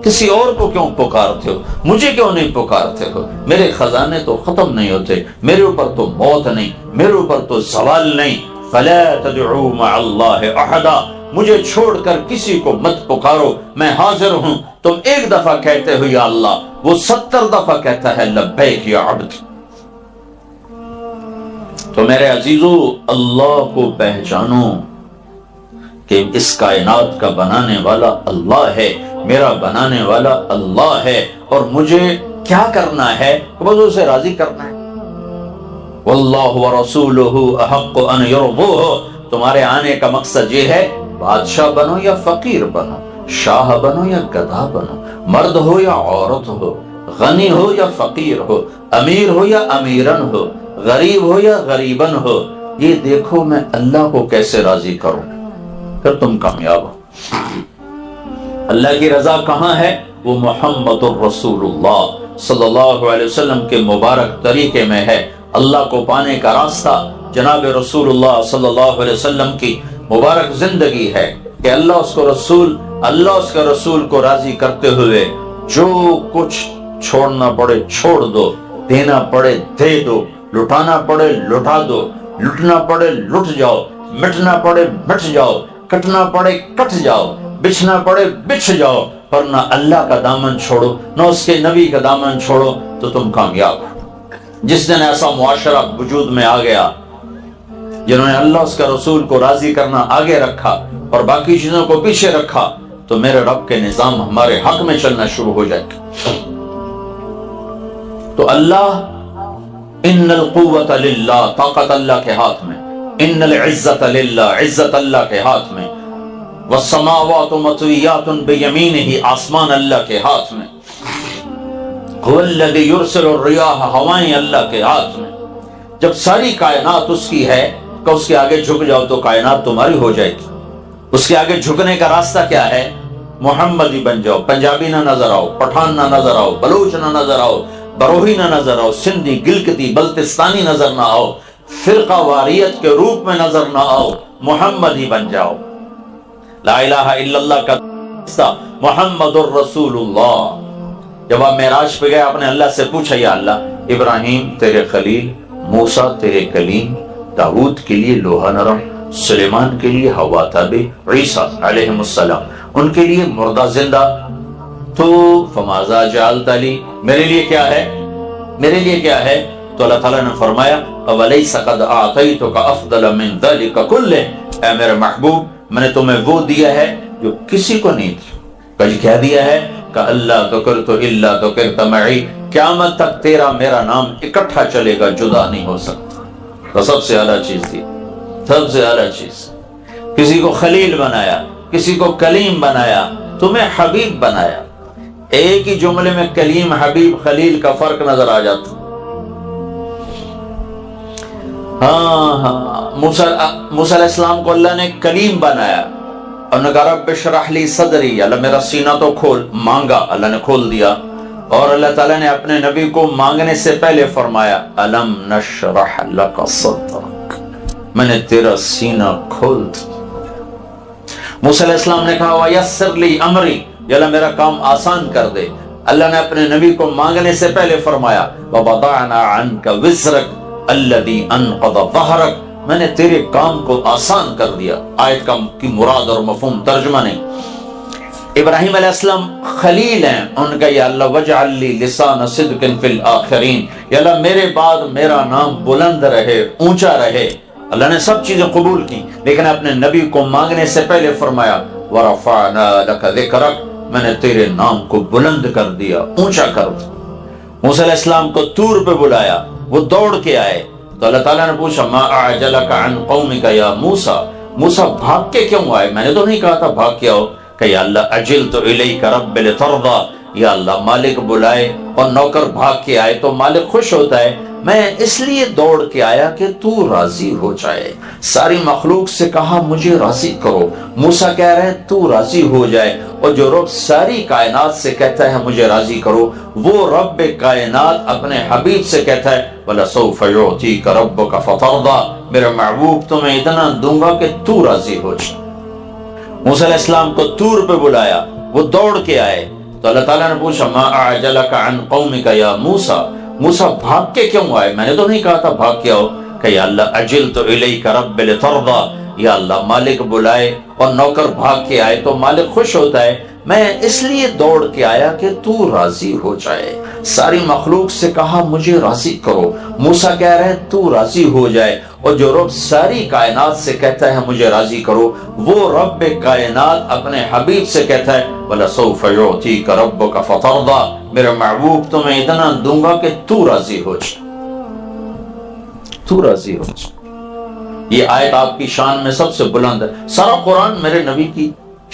کسی اور کو کیوں پکارتے ہو؟ مجھے کیوں نہیں پکارتے ہو؟ میرے خزانے تو ختم نہیں ہوتے، میرے اوپر تو موت نہیں، میرے اوپر تو زوال نہیں۔ فلا تدعوا مع اللہ احدا، مجھے چھوڑ کر کسی کو مت پکارو، میں حاضر ہوں۔ تم ایک دفعہ کہتے ہو یا اللہ، وہ 70 دفعہ کہتا ہے لبیک یا عبد۔ تو میرے عزیزو، اللہ کو پہچانو کہ اس کائنات کا بنانے والا اللہ ہے، میرا بنانے والا اللہ ہے، اور مجھے کیا کرنا ہے؟ بس اسے راضی کرنا ہے۔ واللہ ورسولہ احق ان یرضوہ، تمہارے آنے کا مقصد یہ ہے، بادشاہ بنو یا فقیر بنو، شاہ بنو یا گدھا بنو، مرد ہو یا عورت ہو، غنی ہو یا فقیر ہو، امیر ہو یا امیرن ہو، غریب ہو یا غریبن ہو، یہ دیکھو میں اللہ کو کیسے راضی کروں، پھر تم کامیاب ہو۔ اللہ کی رضا کہاں ہے؟ وہ محمد الرسول اللہ صلی اللہ علیہ وسلم کے مبارک طریقے میں ہے۔ اللہ کو پانے کا راستہ جناب رسول اللہ صلی اللہ علیہ وسلم کی مبارک زندگی ہے کہ اللہ اس کے رسول کو راضی کرتے ہوئے جو کچھ چھوڑنا پڑے چھوڑ دو، دینا پڑے دے دو، لٹانا پڑے لٹا دو، لٹنا پڑے لٹ جاؤ، مٹنا پڑے مٹ جاؤ، کٹنا پڑے کٹ جاؤ، بچھنا پڑے بچھ جاؤ، پر نہ اللہ کا دامن چھوڑو نہ اس کے نبی کا دامن چھوڑو تو تم کامیاب ہو۔ جس دن ایسا معاشرہ وجود میں آ گیا جنہوں نے اللہ اس کا رسول کو راضی کرنا آگے رکھا اور باقی چیزوں کو پیچھے رکھا، تو میرے رب کے نظام ہمارے حق میں چلنا شروع ہو جائے گا۔ تو اللہ، ان القوت للہ، طاقت اللہ کے ہاتھ میں، ان العزت للہ، عزت اللہ کے ہاتھ میں، والسماوات مطویات بیمینہ، آسمان اللہ کے ہاتھ میں، هو الذی یرسل الریاح، ہوائیں اللہ کے ہاتھ میں۔ جب ساری کائنات اس کی ہے کہ اس کے آگے جھک جاؤ تو کائنات تمہاری ہو جائے گی۔ اس کے آگے جھکنے کا راستہ کیا ہے؟ محمدی بن جاؤ، پنجابی نہ نظر آؤ، پٹھان نہ نظر آؤ، بلوچ نہ نظر آؤ، بروہی نہ نظر آؤ، سندھی، گلگتی، بلتستانی نظر نہ آؤ، فرقہ واریت کے روپ میں نظر نہ آؤ، محمدی بن جاؤ۔ لا الہ الا اللہ کا راستہ محمد الرسول اللہ۔ جب آپ معراج پہ گئے، آپ نے اللہ سے پوچھا یا اللہ، ابراہیم تیرے خلیل، موسیٰ تیرے کلیم، داؤد کے لیے لوہا نرم، سلیمان کے لیے ہوا تابع، عیسیٰ علیہ السلام ان کے لیے مردہ زندہ، تو فماذا جعلت لی، میرے لیے کیا ہے؟ میرے لیے کیا ہے؟ تو اللہ تعالیٰ نے فرمایا اولیس قد اعطیتک افضل من ذلک کلہ، اے میرے محبوب، میں نے تمہیں وہ دیا ہے جو کسی کو نہیں دیا۔ کل کیا دیا ہے؟ کہ اللہ ذکرت الا ذکرت معی، قیامت تک تیرا میرا نام اکٹھا چلے گا، جدا نہیں ہو سکتا۔ تو سب سے اعلیٰ چیز دی، سب سے اعلیٰ چیز۔ کسی کو خلیل بنایا، کسی کو کلیم بنایا، تمہیں حبیب بنایا۔ ایک ہی جملے میں کلیم، حبیب، خلیل کا فرق نظر آ جاتا۔ موسیٰ علیہ السلام کو اللہ نے کلیم بنایا اور نے کہا رب اشرح لی صدری، اللہ میرا سینہ تو کھول، مانگا، اللہ نے کھول دیا۔ اور اللہ تعالیٰ نے اپنے نبی کو مانگنے سے پہلے فرمایا الم نشرح لک صدرک، میں نے تیرا سینہ کھول دیا۔ موسیٰ علیہ السلام نے کہا ویسر لی امری، یا اللہ میرا کام آسان کر دے، اللہ نے اپنے نبی کو مانگنے سے پہلے فرمایا ووضعنا عنک وزرک الذی انقض ظہرک، میں نے تیرے کام کو آسان کر دیا۔ آیت کی مراد اور مفہوم ترجمہ نہیں۔ ابراہیم علیہ السلام خلیل ہیں، ان کا یا اللہ وجعل لی لسان صدق فی الآخرین، یا اللہ میرے بعد میرا نام بلند رہے، اونچا رہے۔ اللہ نے سب چیزیں قبول کی، لیکن اپنے نبی کو مانگنے سے پہلے فرمایا ورفعنا لک ذکرک، میں نے تیرے نام کو بلند کر دیا، اونچا کر دیا۔ موسیٰ علیہ السلام کو طور پہ بلایا، وہ دوڑ کے آئے، تو اللہ تعالیٰ نے پوچھا ما اعجلک عن قومک یا موسیٰ، موسیٰ بھاگ کے کیوں آئے؟ میں نے تو نہیں کہا تھا بھاگ کے آؤ۔ کہ یا اللہ اجلت الیک رب لترضی، یا اللہ مالک بلائے اور نوکر بھاگ کے آئے تو مالک خوش ہوتا ہے، میں اس لیے دوڑ کے آیا کہ تو راضی ہو جائے۔ ساری مخلوق سے کہا مجھے راضی کرو، موسیٰ کہہ رہے ہیں تو راضی ہو جائے، اور جو رب ساری کائنات سے کہتا ہے مجھے راضی کرو، وہ رب کائنات اپنے حبیب سے کہتا ہے وَلَسَوْفَ يُعْتِيكَ رَبُّكَ فَتَرْضَىٰ، میرے محبوب تمہیں اتنا دوں گا کہ تو راضی ہو جائے۔ موسیٰ علیہ السلام کو طور پہ بلایا، وہ دوڑ کے آئے، تو اللہ تعالیٰ نے پوچھا ما اعجلک عن قومک یا موسیٰ، موسیٰ بھاگ کے کیوں آئے؟ میں نے تو نہیں کہا تھا بھاگ کے آؤ. کہ یا اللہ اجلت الیک رب لترضی، یا اللہ مالک بلائے اور نوکر بھاگ کے آئے تو مالک خوش ہوتا ہے، میں اس لیے دوڑ کے آیا کہ تو راضی ہو جائے. ساری مخلوق سے کہا مجھے راضی کرو، موسیٰ کہہ رہے ہیں تو راضی ہو جائے. اور جو رب ساری کائنات سے کہتا ہے مجھے راضی کرو، وہ رب کائنات اپنے حبیب سے کہتا ہے وَلَسَوْفَ يُعْطِيكَ رَبُّكَ فَتَرْضَىٰ، میرے محبوب تمہیں اتنا دوں گا کہ تو راضی ہو جائے، تو راضی ہو جائے. یہ آیت آپ کی شان میں سب سے بلند ہے. سارا قرآن میرے نبی کی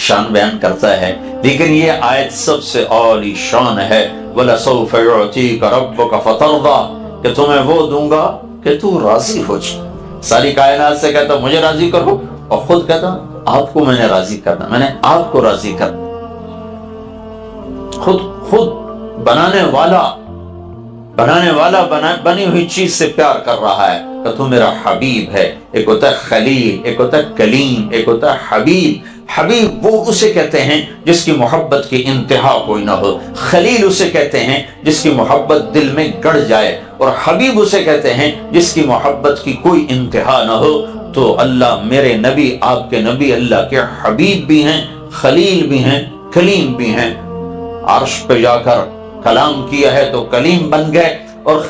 شان بیان کرتا ہے، لیکن یہ آیت سب سے عالی شان ہے. وَلَسَوْفَ يُعْطِيكَ رَبُّكَ فَتَرْضَىٰ، کہ تمہیں وہ دوں گا کہ تو راضی ہو جائے. ساری کائنات سے کہتا مجھے راضی کرو، اور خود کہتا آپ کو میں نے راضی کرنا، میں نے آپ کو راضی کرنا. خود بنانے والا بنی ہوئی چیز سے پیار کر رہا ہے کہ تو میرا حبیب ہے. ایک ہوتا ہے خلیل، ایک ہوتا ہے کلیم، ایک ہوتا ہے حبیب. حبیب وہ اسے کہتے ہیں جس کی محبت کی انتہا کوئی نہ ہو. خلیل اسے کہتے ہیں جس کی محبت دل میں گڑ جائے، اور حبیب اسے کہتے ہیں جس کی محبت کی کوئی انتہا نہ ہو. تو اللہ میرے نبی، آپ کے نبی اللہ کے حبیب بھی ہیں، خلیل بھی ہیں، کلیم بھی ہیں. عرش پہ جا کر کلام کیا ہے تو کلیم بن گئے. اور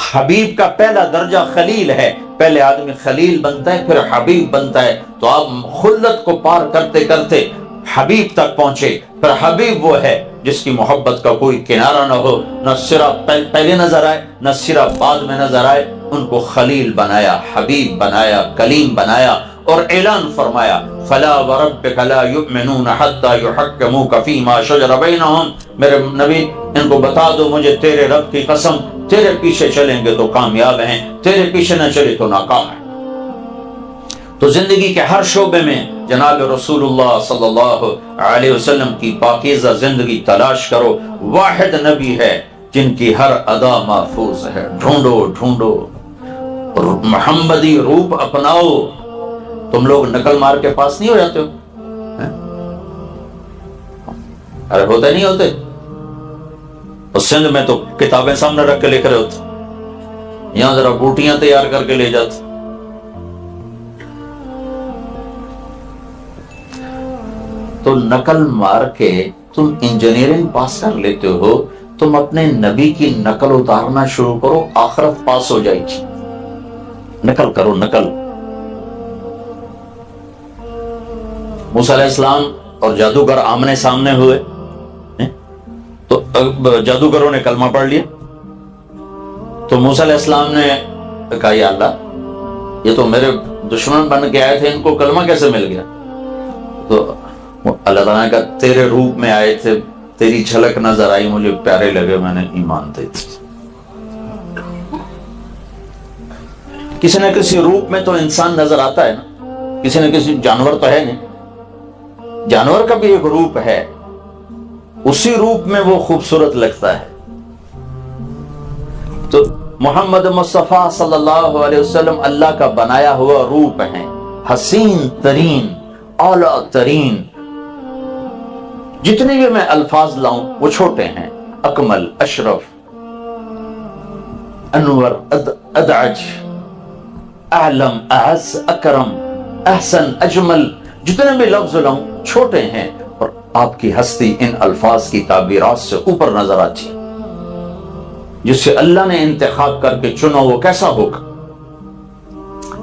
حبیب کا پہلا درجہ خلیل ہے، پہلے آدمی خلیل بنتا ہے پھر حبیب بنتا ہے. تو آپ خلت کو پار کرتے کرتے حبیب تک پہنچے. پھر حبیب وہ ہے جس کی محبت کا کوئی کنارہ نہ ہو، نہ سرا پہلے نظر آئے نہ سرا بعد میں نظر آئے. ان کو خلیل بنایا، حبیب بنایا، کلیم بنایا، اور اعلان فرمایا فلا وربک لا یؤمنون حتی یحکموک فیما شجر بینہم. میرے نبی ان کو بتا دو مجھے تیرے رب کی قسم، تیرے پیچھے چلیں گے تو کامیاب ہیں، تیرے پیچھے نہ چلے تو ناکام ہیں. تو زندگی کے ہر شعبے میں جناب رسول اللہ صلی اللہ علیہ وسلم کی پاکیزہ زندگی تلاش کرو. واحد نبی ہے جن کی ہر ادا محفوظ ہے. ڈھونڈو اور محمدی روپ اپناؤ. تم لوگ نقل مار کے پاس نہیں ہو جاتے ہو؟ ارے ہوتے نہیں ہوتے؟ اور سندھ میں تو کتابیں سامنے رکھ کے لکھ رہے ہوتے، یہاں ذرا بوٹیاں تیار کر کے لے جاتے. تو نقل مار کے تم انجینئرنگ پاس کر لیتے ہو، تم اپنے نبی کی نقل اتارنا شروع کرو، آخرت پاس ہو جائے گی. نقل کرو، نقل. موسیٰ علیہ السلام اور جادوگر آمنے سامنے ہوئے تو جادوگروں نے کلمہ پڑھ لیا. تو موسیٰ علیہ السلام نے کہا یا اللہ یہ تو میرے دشمن بن کے آئے تھے، ان کو کلمہ کیسے مل گیا؟ تو اللہ تعالیٰ نے کہا تیرے روپ میں آئے تھے، تیری جھلک نظر آئی، مجھے پیارے لگے، میں نے ایمان دے دی. کسی نہ کسی روپ میں تو انسان نظر آتا ہے نا، کسی نہ کسی. جانور تو ہے نہیں، جانور کا بھی ایک روپ ہے، اسی روپ میں وہ خوبصورت لگتا ہے. تو محمد مصطفیٰ صلی اللہ علیہ وسلم اللہ کا بنایا ہوا روپ ہے، حسین ترین، اعلیٰ ترین. جتنے بھی میں الفاظ لاؤں وہ چھوٹے ہیں. اکمل، اشرف، انور، ادعج، اعلم، اعز، اکرم، احسن، اجمل، جتنے بھی لفظ لاؤں چھوٹے ہیں، اور آپ کی ہستی ان الفاظ کی تعبیرات سے اوپر نظر آتی ہے. جس سے اللہ نے انتخاب کر کے چنا وہ کیسا ہوگا.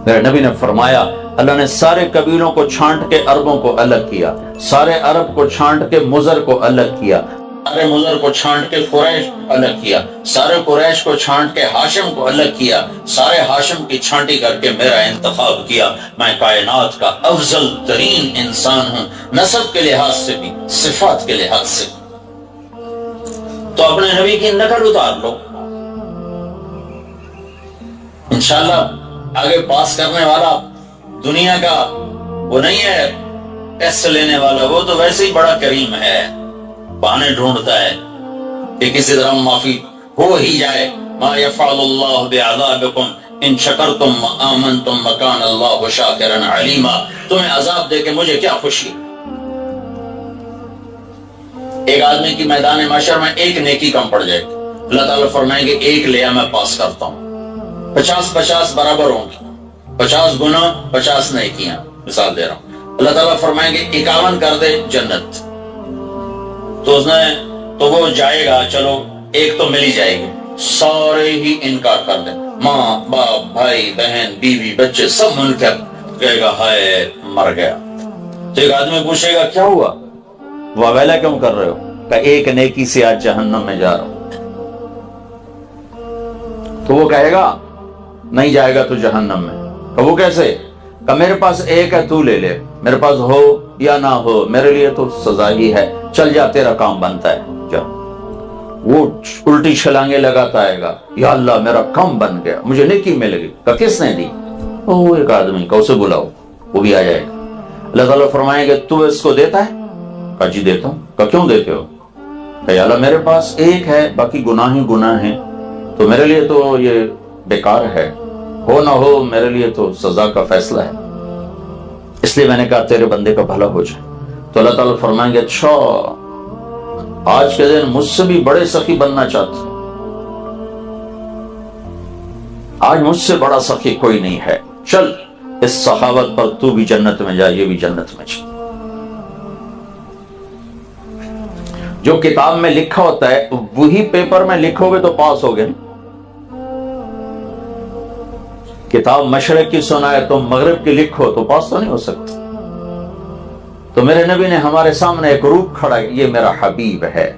میرے نبی نے فرمایا اللہ نے سارے قبیلوں کو چھانٹ کے عربوں کو الگ کیا، سارے عرب کو چھانٹ کے مضر کو الگ کیا، سارے مضر کو چھانٹ کے قریش کو الگ کیا، سارے قریش کو چھانٹ کے ہاشم کو الگ کیا، سارے ہاشم کی چھانٹی کر کے میرا انتخاب کیا. میں کائنات کا افضل ترین انسان ہوں، نسب کے لحاظ سے بھی، صفات کے لحاظ سے. تو اپنے نبی کی نقل اتار لو، انشاءاللہ آگے پاس کرنے والا دنیا کا وہ نہیں ہے ٹیسٹ لینے والا، وہ تو ویسے ہی بڑا کریم ہے، بہانے ڈھونڈتا ہے کہ کسی طرح معافی ہو ہی جائے. ما یفعل اللہ بعذابکم ان شکرتم وآمنتم وکان اللہ شاکرا علیما. تمہیں عذاب دے کے مجھے کیا خوشی. ایک آدمی کی میدان محشر میں ایک نیکی کم پڑ جائے گی، اللہ تعالیٰ فرمائیں گے ایک لیا میں پاس کرتا ہوں، 50 برابر ہوں گی، 50 گناہ 50 نیکیاں، مثال دے رہا ہوں، اللہ تعالیٰ فرمائیں گے 51 کر دے جنت، تو وہ جائے گا، چلو ایک تو مل ہی جائے گی، سارے ہی انکار کر دیں، ماں باپ بھائی بہن بیوی بچے سب منکر، کہے گا ہائے مر گیا۔ تو ایک آدمی پوچھے گا کیا ہوا، واویلا کیوں کر رہے ہو، کہ ایک نیکی سے آج جہنم میں جا رہا ہوں۔ تو وہ کہے گا نہیں جائے گا تو جہنم میں، کہ وہ کیسے، کہ میرے پاس ایک ہے تو لے لے، میرے پاس ہو یا نہ ہو میرے لیے تو سزا ہی ہے، چل جا تیرا کام بنتا ہے جا۔ وہ الٹی چھلانگے لگاتا آئے گا، یا اللہ میرا کام بن گیا، مجھے نیکی مل گئی، کہ کس نے دی، وہ ایک آدمی کا، اسے بلاؤ، وہ بھی آ جائے گا۔ اللہ تعالیٰ فرمائیں گے تو اس کو دیتا ہے، کہ جی دیتا ہوں، کہ کیوں دیتے ہو، کہ یا اللہ میرے پاس ایک ہے باقی گناہ ہی گناہ ہیں، تو میرے لیے تو یہ بیکار ہے، ہو نہ ہو میرے لیے تو سزا کا فیصلہ ہے، اس لیے میں نے کہا تیرے بندے کا بھلا ہو جائے۔ تو اللہ تعالیٰ فرمائیں گے اچھا آج کے دن مجھ سے بھی بڑے سخی بننا چاہتے، آج مجھ سے بڑا سخی کوئی نہیں ہے، چل اس سخاوت پر تو بھی جنت میں جا، یہ بھی جنت میں جا۔ جو کتاب میں لکھا ہوتا ہے وہی پیپر میں لکھو گے تو پاس ہو گئے۔ کتاب مشرق کی سنائے تم مغرب کی لکھو تو پاس تو نہیں ہو سکتا۔ تو میرے نبی نے ہمارے سامنے ایک روپ کھڑا، یہ میرا حبیب ہے،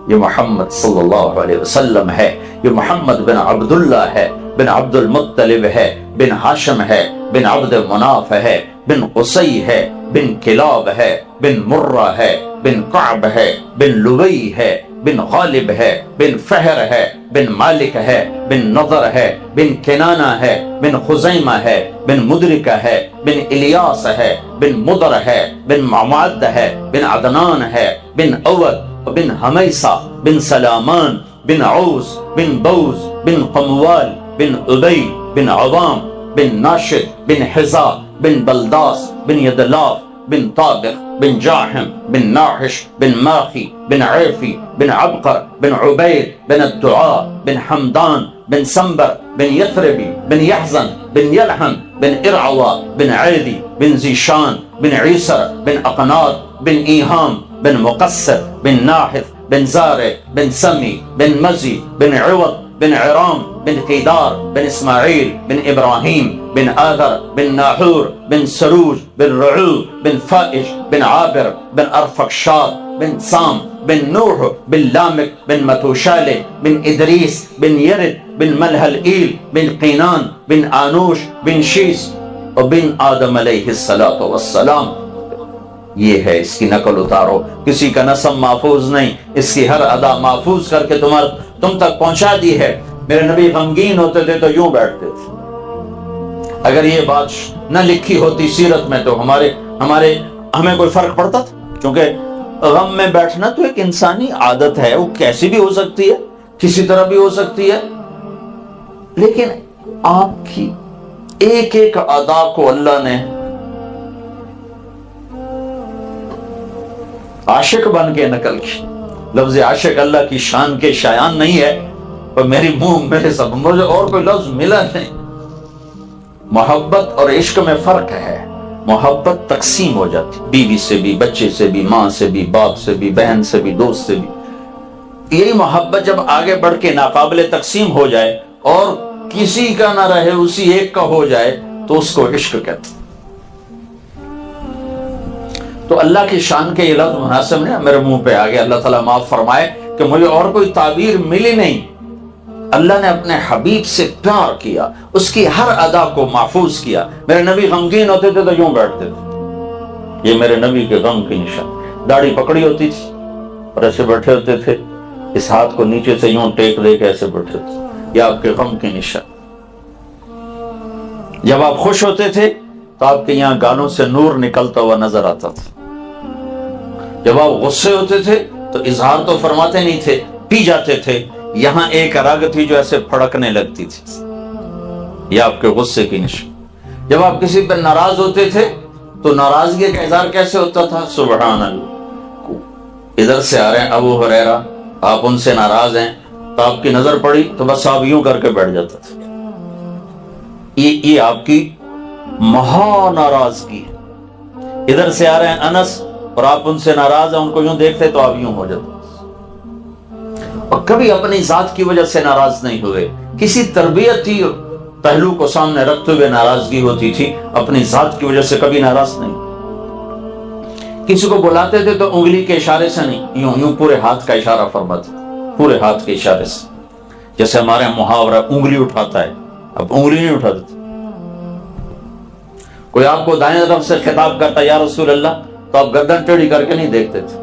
یہ محمد صلی اللہ علیہ وسلم ہے، یہ محمد بن عبداللہ ہے، بن عبد المطلب ہے، بن ہاشم ہے، بن عبد مناف ہے، بن قصی ہے، بن کلاب ہے، بن مرہ ہے، بن کعب ہے، بن لبی ہے، بن غالب ہے، بن فہر ہے، بن مالک ہے، بن نضر ہے، بن کنانہ ہے، بن خزیمہ ہے، بن مدرکہ ہے، بن الیاس ہے، بن مدر ہے، بن معماد ہے، بن عدنان ہے، بن اود، بن حمیسہ، بن سلامان، بن عوس، بن بوز، بن قموال، بن ابی، بن عوام، بن ناشد، بن حزا، بن بلداس، بن یدلاف، بن طابق، بن جاحم، بن ناحش، بن ماخی، بن عیفی، بن عبقر، بن عبید، بن الدعاء، بن حمدان، بن سنبر، بن یثربی، بن یحزن، بن یلحم، بن ارعوا، بن عیدی، بن زیشان، بن عیسر، بن اقناط، بن ایہام، بن مقصر، بن ناحث، بن زارع، بن سمی، بن مزی، بن عوض، بن عرام، بن قیدار، بن اسماعیل، بن ابراہیم، بن آذر، بن ناحور، بن سروج، بن رعو، بن فائش، بن عابر، بن ارفقشاد، بن سام، بن نوح، بن لامک، بن متوشالہ، بن ادریس، بن یرد، بن ملہلئیل، بن قینان، بن آنوش، بن شیس، اور بن آدم علیہ السلام۔ یہ ہے، اس کی نقل اتارو، کسی کا نسب محفوظ نہیں، اس کی ہر ادا محفوظ کر کے تم تک پہنچا دی ہے۔ میرے نبی غمگین ہوتے تھے تو یوں بیٹھتے تھے، اگر یہ بات نہ لکھی ہوتی سیرت میں تو ہمیں کوئی فرق پڑتا تھا، کیونکہ غم میں بیٹھنا تو ایک انسانی عادت ہے، وہ کیسی بھی ہو سکتی ہے، کسی طرح بھی ہو سکتی ہے، لیکن آپ کی ایک ایک ادا کو اللہ نے عاشق بن کے نقل کی۔ لفظ عاشق اللہ کی شان کے شایان نہیں ہے، اور مجھے اور کوئی لفظ ملا نہیں۔ محبت اور عشق میں فرق ہے، محبت تقسیم ہو جاتی، بیوی سے بھی، بچے سے بھی، ماں سے بھی، باپ سے بھی، بہن سے بھی، دوست سے بھی۔ یہی محبت جب آگے بڑھ کے ناقابل تقسیم ہو جائے اور کسی کا نہ رہے، اسی ایک کا ہو جائے، تو اس کو عشق کہتے ہیں۔ تو اللہ کی شان کے یہ لفظ مناسب نہیں، میرے منہ پہ آ گیا، اللہ تعالیٰ معاف فرمائے کہ مجھے اور کوئی تعبیر ملی نہیں۔ اللہ نے اپنے حبیب سے پیار کیا، اس کی ہر ادا کو محفوظ کیا۔ میرے نبی غمگین ہوتے تھے تو یوں بیٹھتے تھے، یہ میرے نبی کے غم کی نشان۔ داڑھی پکڑی ہوتی تھی اور ایسے بیٹھے ہوتے تھے، اس ہاتھ کو نیچے سے یوں ٹیک دے کے ایسے بیٹھے تھے، یہ آپ کے غم کی نشان۔ جب آپ خوش ہوتے تھے تو آپ کے یہاں گانوں سے نور نکلتا ہوا نظر آتا تھا، جب آپ غصے ہوتے تھے تو اظہار تو فرماتے نہیں تھے، پی جاتے تھے، یہاں ایک رگ تھی جو ایسے پھڑکنے لگتی تھی، یہ آپ کے غصے کی نشان۔ جب آپ کسی پر ناراض ہوتے تھے تو ناراضگی کا اظہار کیسے ہوتا تھا؟ سبحان اللہ، ادھر سے آ رہے ہیں ابو ہریرہ، آپ ان سے ناراض ہیں تو آپ کی نظر پڑی تو بس آپ یوں کر کے بیٹھ جاتا تھا. یہ آپ کی مہا ناراضگی ہے. ادھر سے آ رہے ہیں انس اور آپ ان سے ناراض ہیں، ان کو یوں دیکھتے تو آپ یوں ہو جاتے. اور کبھی اپنی ذات کی وجہ سے ناراض نہیں ہوئے، کسی تربیتی پہلو کو سامنے رکھتے ہوئے ناراضگی ہوتی تھی، اپنی ذات کی وجہ سے کبھی ناراض نہیں. کسی کو بلاتے تھے تو انگلی کے اشارے سے نہیں، یوں یوں پورے ہاتھ کا اشارہ فرماتے، پورے ہاتھ کے اشارے سے. جیسے ہمارے محاورہ انگلی اٹھاتا ہے، اب انگلی نہیں اٹھاتے تھے. کوئی آپ کو دائیں طرف سے خطاب کرتا یا رسول اللہ تو آپ گردن ٹیڑھی کر کے نہیں دیکھتے تھے.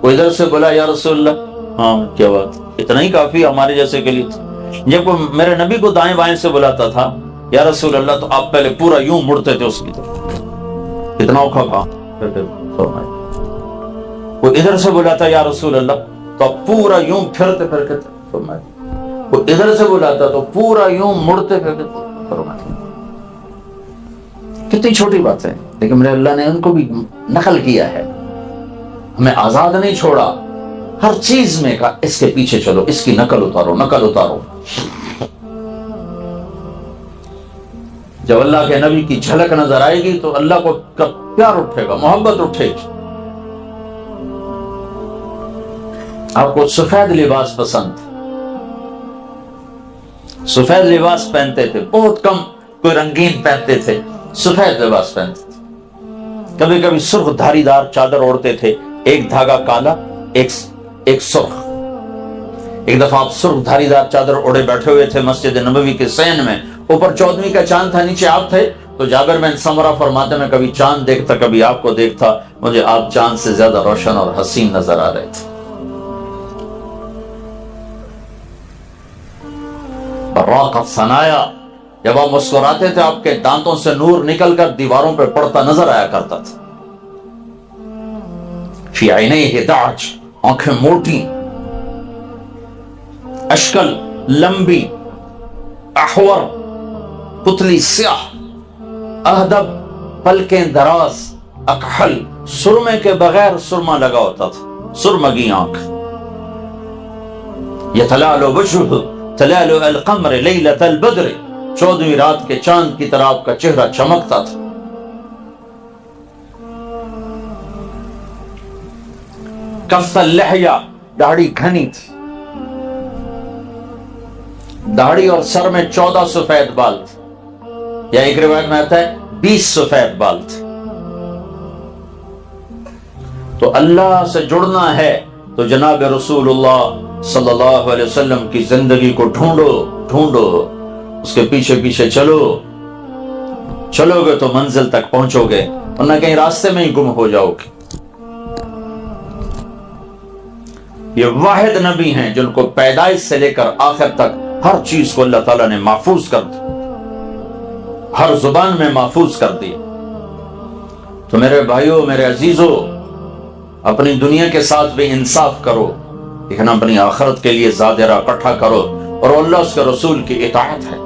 کوئی ادھر سے بولا یا رسول اللہ، ہاں کیا بات، اتنا ہی کافی ہمارے جیسے کے لیے تھا. جب کوئی میرے نبی کو دائیں بائیں سے بلاتا تھا یا رسول اللہ تو آپ پہلے پورا یوں مڑتے تھے اس کی طرف، اتنا اوکھا کام. کوئی ادھر سے بلاتا یا رسول اللہ تو آپ پورا یوں پھرتے پھر کے فرمائے. کوئی ادھر سے بلاتا تو پورا یوں مڑتے پھر کے فرمائے. کتنی چھوٹی بات ہے، لیکن میرے اللہ نے ان کو بھی نقل کیا ہے، ہمیں آزاد نہیں چھوڑا. ہر چیز میں کہا اس کے پیچھے چلو، اس کی نقل اتارو، نقل اتارو. جب اللہ کے نبی کی جھلک نظر آئے گی تو اللہ کو پیار اٹھے گا، محبت اٹھے گی. آپ کو سفید لباس پسند، سفید لباس پہنتے تھے، بہت کم کوئی رنگین پہنتے تھے، سفید لباس پہنتے تھے. کبھی کبھی سرخ دھاری دار چادر اوڑھتے تھے، ایک دھاگا کالا ایک سرخ. ایک دفعہ آپ سرخ دھاری دار چادر اوڑھے بیٹھے ہوئے تھے مسجد نبوی کے صحن میں، اوپر 14ویں کا چاند تھا، نیچے آپ تھے. تو جابر بن سمرہ فرماتے میں کبھی چاند دیکھتا کبھی آپ کو دیکھتا، مجھے آپ چاند سے زیادہ روشن اور حسین نظر آ رہے تھے. براقت ثنایا، جب آپ مسکراتے تھے آپ کے دانتوں سے نور نکل کر دیواروں پہ پڑتا نظر آیا کرتا تھا. فی عینیہ دعج، آنکھیں موٹی، اشکل لمبی، احور پتلی سیاہ، اہدب پلکیں دراز، اکحل سرمے کے بغیر سرما لگا ہوتا تھا، سرمگی آنکھ. یتلال وجہہ تلال القمر لیلۃ البدر، 14ویں رات کے چاند کی طرح آپ کا چہرہ چمکتا تھا. کف اللحیہ، داڑھی گھنی تھی، داڑھی اور سر میں 14 سفید بال تھے، یا ایک روایت میں آتا ہے 20 سفید بال تھے. تو اللہ سے جڑنا ہے تو جناب رسول اللہ صلی اللہ علیہ وسلم کی زندگی کو ڈھونڈو، اس کے پیچھے پیچھے چلو گے تو منزل تک پہنچو گے، ورنہ کہیں راستے میں ہی گم ہو جاؤ گے. یہ واحد نبی ہیں جن کو پیدائش سے لے کر آخر تک ہر چیز کو اللہ تعالیٰ نے محفوظ کر دیا، ہر زبان میں محفوظ کر دیا. تو میرے بھائیوں، میرے عزیزوں، اپنی دنیا کے ساتھ بھی انصاف کرو، لیکن اپنی آخرت کے لیے زادرہ اکٹھا کرو. اور اللہ اس کے رسول کی اطاعت ہے،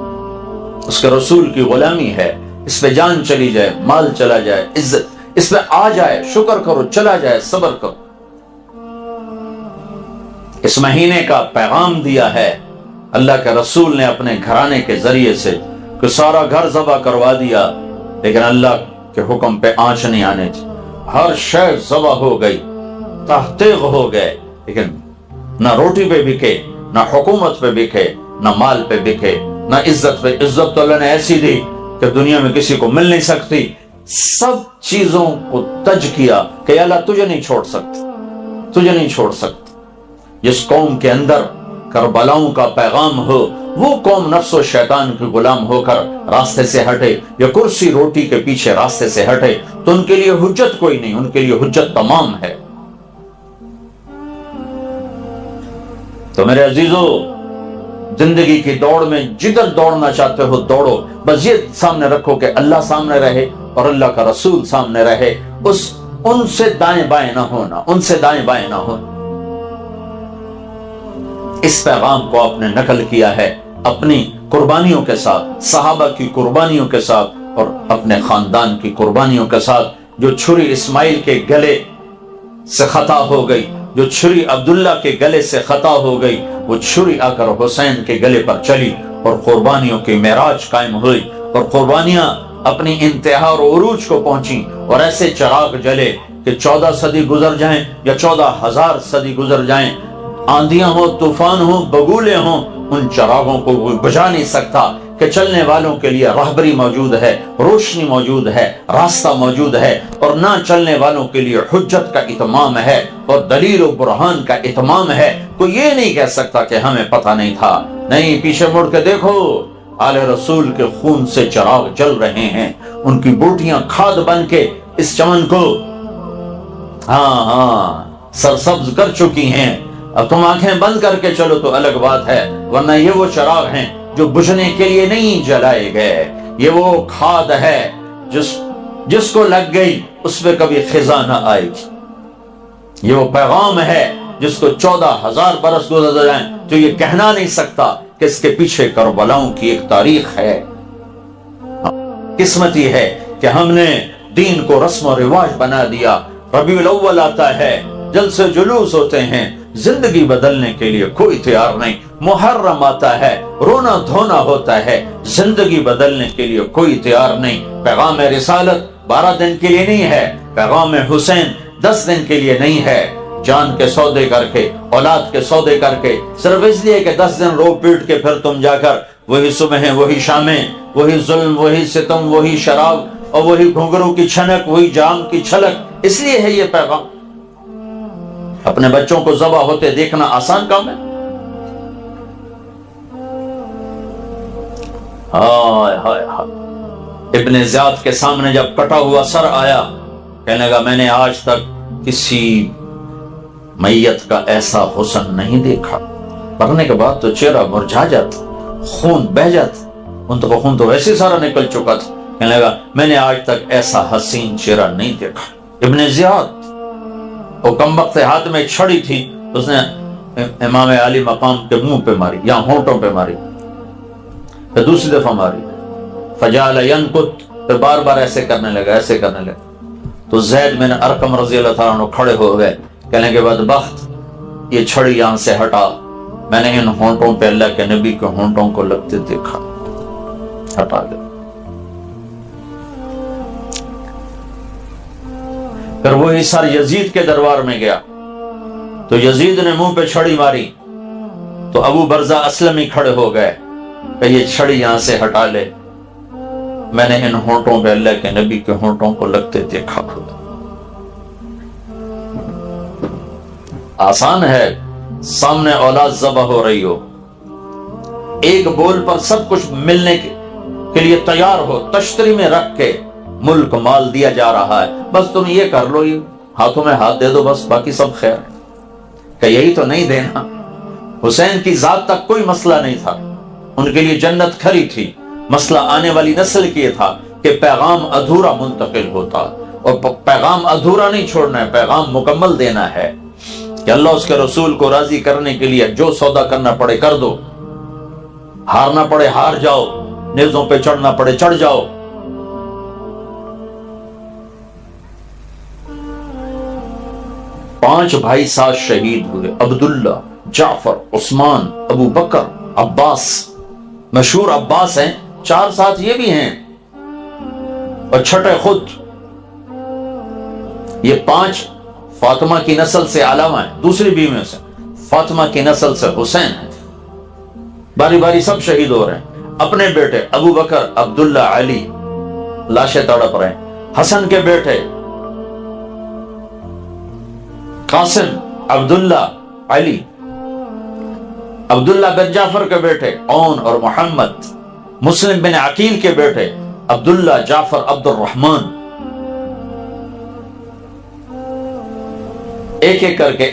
اس کے رسول کی غلامی ہے. اس پہ جان چلی جائے، مال چلا جائے، عزت اس پہ آ جائے، شکر کرو، چلا جائے صبر کرو. اس مہینے کا پیغام دیا ہے اللہ کے رسول نے اپنے گھرانے کے ذریعے سے کہ سارا گھر ذبح کروا دیا، لیکن اللہ کے حکم پہ آنچ نہیں آنے تھی. ہر شے ذبح ہو گئی، تحقیق ہو گئے، لیکن نہ روٹی پہ بکے، نہ حکومت پہ بکے، نہ مال پہ بکے، نہ عزت پہ. عزت تو اللہ نے ایسی دی کہ دنیا میں کسی کو مل نہیں سکتی. سب چیزوں کو تج کیا کہ اللہ تجھے نہیں چھوڑ سکتا، تجھے نہیں چھوڑ سکتا. جس قوم کے اندر کربلاؤں کا پیغام ہو، وہ قوم نفس و شیطان کی غلام ہو کر راستے سے ہٹے یا کرسی روٹی کے پیچھے راستے سے ہٹے تو ان کے لیے حجت کوئی نہیں، ان کے لیے حجت تمام ہے. تو میرے عزیزو، زندگی کی دوڑ میں جدھر دوڑنا چاہتے ہو دوڑو، بس یہ سامنے رکھو کہ اللہ سامنے رہے اور اللہ کا رسول سامنے رہے. ان سے دائیں بائیں نہ ہونا، ان سے دائیں بائیں نہ ہونا. اس پیغام کو آپ نے نقل کیا ہے اپنی قربانیوں کے ساتھ، صحابہ کی قربانیوں کے ساتھ اور اپنے خاندان کی قربانیوں کے ساتھ. جو چھری اسماعیل کے گلے سے خطا ہو گئی جو چھری عبداللہ کے گلے سے خطا ہو گئی وہ چھری آ کر حسین کے گلے پر چلی اور قربانیوں کی معراج قائم ہوئی اور قربانیاں اپنی انتہا اور عروج کو پہنچی اور ایسے چراغ جلے کہ 14 صدی گزر جائیں یا 14,000 صدی گزر جائیں، آندیاں ہوں، طوفان ہوں، بگولے ہوں، ان چراغوں کو کوئی بجھا نہیں سکتا کہ چلنے والوں کے لیے راہبری موجود ہے، روشنی موجود ہے، راستہ موجود ہے، اور نہ چلنے والوں کے لیے حجت کا اتمام ہے اور دلیل و برہان کا اتمام ہے۔ کوئی یہ نہیں کہہ سکتا کہ ہمیں پتہ نہیں تھا۔ نہیں، پیچھے مڑ کے دیکھو، آل رسول کے خون سے چراغ جل رہے ہیں، ان کی بوٹیاں کھاد بن کے اس چمن کو سرسبز کر چکی ہیں۔ اب تم آنکھیں بند کر کے چلو تو الگ بات ہے، ورنہ یہ وہ چراغ ہیں جو بجھنے کے لیے نہیں جلائے گئے۔ یہ وہ کھاد ہے جس کو لگ گئی اس پہ کبھی خزاں نہ آئے گی۔ یہ وہ پیغام ہے جس کو 14,000 برس گزر جائیں تو یہ کہنا نہیں سکتا کہ اس کے پیچھے کربلاؤں کی ایک تاریخ ہے۔ قسمت یہ ہے کہ ہم نے دین کو رسم و رواج بنا دیا۔ ربیع الاول آتا ہے، جلسے جلوس ہوتے ہیں، زندگی بدلنے کے لیے کوئی تیار نہیں۔ محرم آتا ہے، رونا دھونا ہوتا ہے، زندگی بدلنے کے لیے کوئی تیار نہیں۔ پیغام رسالت 12 دن کے لیے نہیں ہے، پیغام حسین 10 دن کے لیے نہیں ہے۔ جان کے سودے کر کے، اولاد کے سودے کر کے، صرف اس لیے کہ 10 دن رو پیٹ کے پھر تم جا کر وہی صبحیں، وہی شامیں، وہی ظلم، وہی ستم، وہی شراب اور وہی گھنگرو کی چھنک، وہی جام کی چھلک، اس لیے ہے یہ پیغام۔ اپنے بچوں کو ذبح ہوتے دیکھنا آسان کام ہے؟ ہائے ہائے ہائے۔ ابن زیاد کے سامنے جب کٹا ہوا سر آیا، کہنے لگا میں نے آج تک کسی میت کا ایسا حسن نہیں دیکھا۔ مرنے کے بعد تو چہرہ مرجھا جاتا، خون بہ جاتا، ان کا خون تو ویسے سارا نکل چکا تھا۔ کہنے لگا میں نے آج تک ایسا حسین چہرہ نہیں دیکھا۔ ابن زیاد، وہ کمبخت ہاتھ میں چھڑی تھی، اس نے امام علی مقام کے منہ پہ ماری یا ہونٹوں پہ ماری، پھر دوسری دفعہ ماری، فجعل ینکت، پھر بار بار ایسے کرنے لگا، ایسے کرنے لگا۔ تو زید بن ارقم رضی اللہ تعالیٰ عنہ کھڑے ہو گئے، کہنے کے بدبخت، یہ چھڑی یہاں سے ہٹا، میں نے ان ہونٹوں پہ اللہ کے نبی کے ہونٹوں کو لگتے دیکھا، ہٹا دے۔ پھر وہی سر یزید کے دربار میں گیا تو یزید نے منہ پہ چھڑی ماری تو ابو برزہ اسلمی کھڑے ہو گئے کہ یہ چھڑی یہاں سے ہٹا لے، میں نے ان ہونٹوں پہ اللہ کے نبی کے ہونٹوں کو لگتے دیکھا۔ آسان ہے، سامنے اولاد ذبح ہو رہی ہو، ایک بول پر سب کچھ ملنے کے لیے تیار ہو، تشتری میں رکھ کے ملک مال دیا جا رہا ہے، بس تم یہ کر لو، یہ ہاتھوں میں ہاتھ دے دو، بس باقی سب خیر ہے۔ کہ یہی تو نہیں دینا۔ حسین کی ذات تک کوئی مسئلہ نہیں تھا، ان کے لیے جنت کھری تھی، مسئلہ آنے والی نسل کی یہ تھا کہ پیغام ادھورا منتقل ہوتا، اور پیغام ادھورا نہیں چھوڑنا ہے، پیغام مکمل دینا ہے کہ اللہ اس کے رسول کو راضی کرنے کے لیے جو سودا کرنا پڑے کر دو، ہارنا پڑے ہار جاؤ، نیزوں پہ چڑھنا پڑے چڑھ جاؤ۔ پانچ بھائی ساتھ شہید ہوئے، عبداللہ، جعفر، عثمان، ابو بکر، عباس، مشہور عباس ہیں، 4 ساتھ یہ بھی ہیں، اور چھٹے خود۔ یہ 5 فاطمہ کی نسل سے علاوہ ہیں، دوسری بیویوں سے، فاطمہ کی نسل سے حسین ہیں، باری باری سب شہید ہو رہے ہیں۔ اپنے بیٹے ابو بکر، عبداللہ، علی لاشیں تڑپ رہے ہیں، حسن کے بیٹے قاسم، عبداللہ، علی، عبداللہ بن جعفر کے بیٹے اون اور محمد، مسلم بن عقیل کے بیٹے عبداللہ، جعفر، عبد الرحمن، ایک ایک کر کے